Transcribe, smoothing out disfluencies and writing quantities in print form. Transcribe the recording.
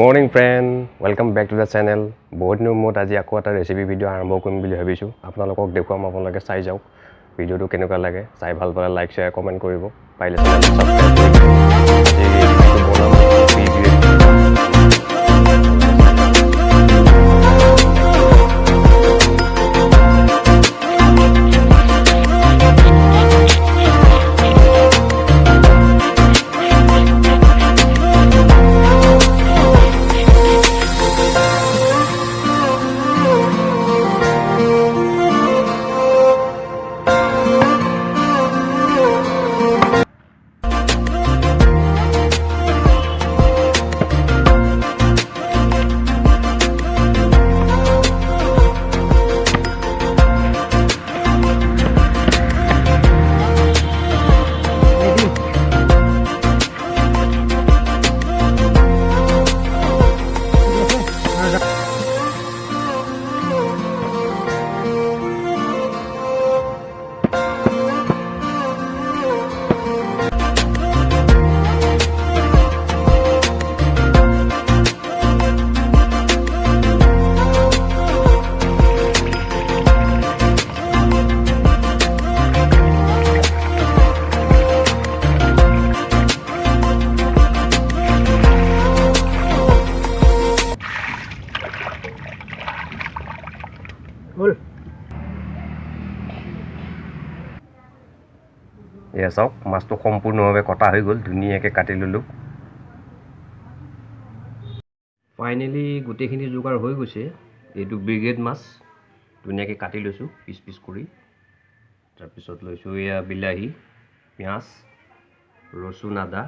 Morning friend, welcome back to the channel. বহুত দিনৰ মূৰত আজি আকৌ এটা ৰেচিপি ভিডিঅ' আৰম্ভ কৰিম বুলি ভাবিছোঁ। আপোনালোকক দেখুৱাম, আপোনালোকে চাই যাওক ভিডিঅ'টো কেনেকুৱা লাগে। চাই ভাল পালে লাইক শ্বেয়াৰ কমেণ্ট কৰিব, পাৰিলে চেনেলটো ছাবস্ক্ৰাইব কৰিব। আজি ৰেচিপিটো বনাম বিগ্ৰেড। এয়া চাওক, মাছটো সম্পূৰ্ণভাৱে কটা হৈ গ'ল, ধুনীয়াকৈ কাটি ল'লোঁ। ফাইনেলি গোটেইখিনি যোগাৰ হৈ গৈছে। এইটো ব্ৰিগেড মাছ, ধুনীয়াকৈ কাটি লৈছোঁ পিচ পিচ কৰি। তাৰপিছত লৈছোঁ এয়া বিলাহী, পিঁয়াজ, ৰচুন, আদা,